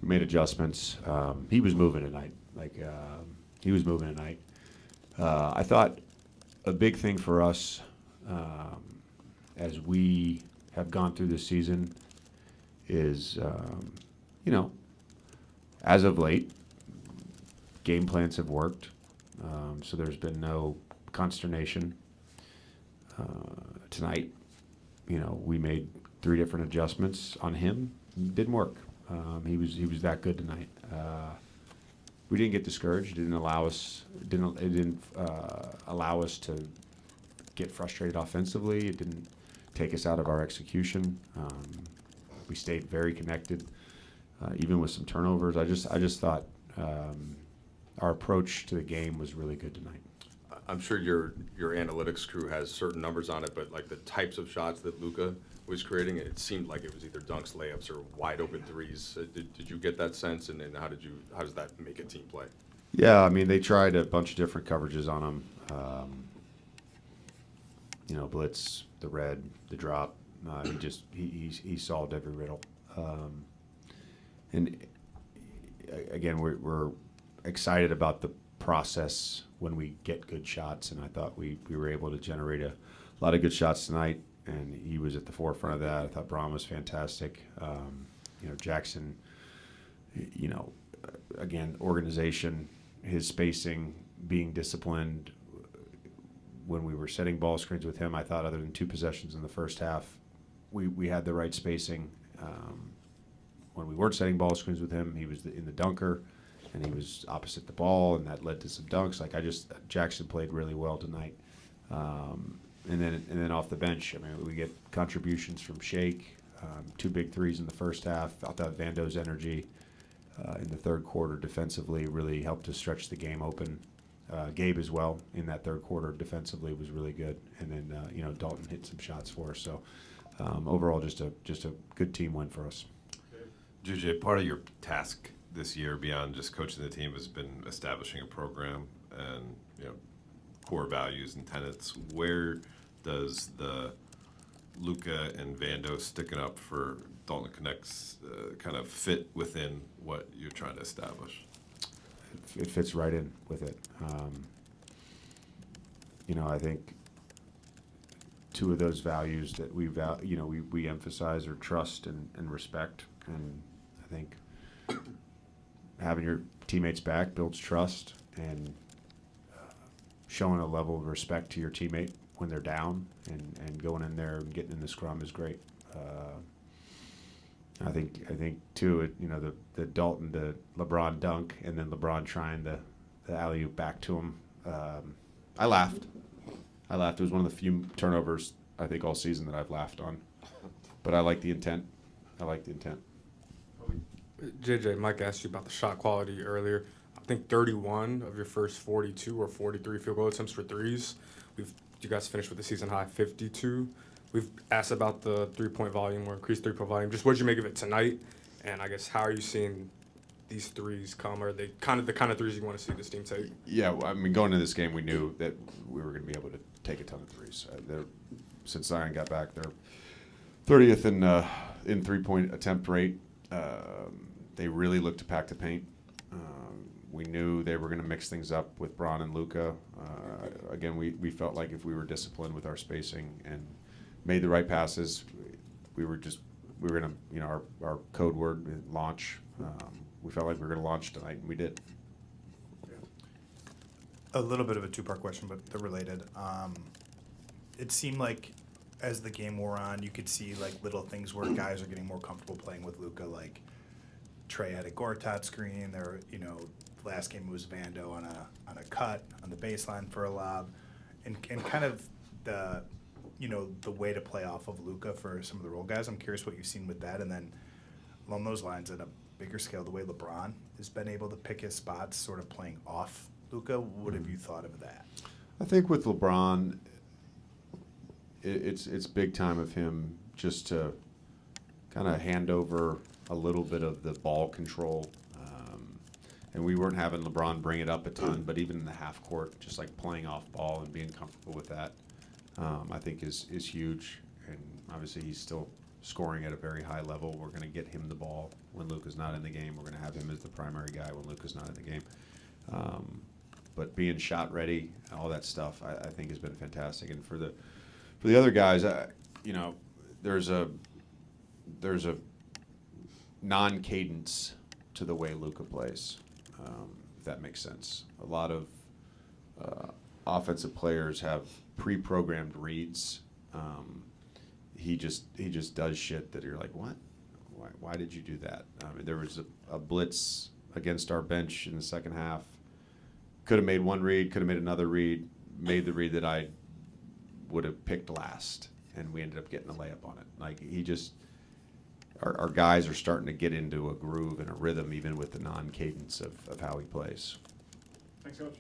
We made adjustments. He was moving tonight. He was moving tonight. I thought a big thing for us as we have gone through this season is, as of late, game plans have worked. So there's been no consternation. Tonight, we made 3 different adjustments on him. Didn't work. He was that good tonight. We didn't get discouraged. It didn't allow us to get frustrated offensively. It didn't take us out of our execution. We stayed very connected, even with some turnovers. I just thought our approach to the game was really good tonight. I'm sure your analytics crew has certain numbers on it, but like the types of shots that Luca was creating, it seemed like it was either dunks, layups, or wide open threes. Did you get that sense, and then how does that make a team play? Yeah, I mean they tried a bunch of different coverages on him. Blitz, the red, the drop. He solved every riddle. And again, we're excited about the process when we get good shots, and I thought we were able to generate a lot of good shots tonight, and he was at the forefront of that. I thought Braun was fantastic. Jackson, again, organization, his spacing, being disciplined. When we were setting ball screens with him, I thought other than 2 possessions in the first half, we had the right spacing. When we weren't setting ball screens with him, he was in the dunker, and he was opposite the ball, and that led to some dunks. Jackson played really well tonight. And then off the bench, I mean, we get contributions from Shake, 2 big threes in the first half. I thought Vando's energy in the third quarter defensively really helped us stretch the game open. Gabe as well in that third quarter defensively was really good, and then Dalton hit some shots for us. So overall, just a good team win for us. JJ, part of your task this year, beyond just coaching the team, has been establishing a program and core values and tenets. Where does the Luca and Vando sticking up for Dalton Connects kind of fit within what you're trying to establish? It fits right in with it. I think 2 of those values that we emphasize are trust and respect, and I think having your teammates back builds trust, and showing a level of respect to your teammate when they're down and going in there and getting in the scrum is great. I think too, the Dalton, the LeBron dunk, and then LeBron trying the alley-oop back to him. I laughed. It was one of the few turnovers I think all season that I've laughed on. But I like the intent. JJ, Mike asked you about the shot quality earlier. I think 31 of your first 42 or 43 field goal attempts for threes. You guys finished with the season high 52. We've asked about the three-point volume or increased three-point volume. Just what did you make of it tonight? And I guess how are you seeing these threes come? Are they the kind of threes you want to see this team take? Yeah, I mean, going into this game, we knew that we were going to be able to take a ton of threes. Since Zion got back, they're 30th in three-point attempt rate. They really looked to pack the paint. We knew they were going to mix things up with Braun and Luca. Again, we felt like if we were disciplined with our spacing and made the right passes, we were going to, our code word, launch. We felt like we were going to launch tonight, and we did. A little bit of a 2-part question, but they're related. It seemed like as the game wore on, you could see like little things where guys are getting more comfortable playing with Luca. Like Trey had a Gortat screen. There, last game it was Vando on a cut on the baseline for a lob, and kind of the way to play off of Luca for some of the role guys. I'm curious what you've seen with that, and then along those lines, at a bigger scale, the way LeBron has been able to pick his spots, sort of playing off Luca. What have you thought of that? I think with LeBron, it's big time of him just to kind of hand over a little bit of the ball control. And we weren't having LeBron bring it up a ton, but even in the half court, just like playing off ball and being comfortable with that, I think is huge. And obviously he's still scoring at a very high level. We're going to get him the ball when Luca's not in the game. We're going to have him as the primary guy when Luca's not in the game. But being shot ready, all that stuff, I think has been fantastic. And for the other guys, you know, there's a non-cadence to the way Luca plays, if that makes sense. A lot of offensive players have pre-programmed reads. He just does shit that you're like, what? Why did you do that? I mean, there was a blitz against our bench in the second half. Could have made one read, could have made another read, made the read that I would have picked last, and we ended up getting a layup on it. Like, he just, our guys are starting to get into a groove and a rhythm, even with the non-cadence of how he plays. Thanks, Coach.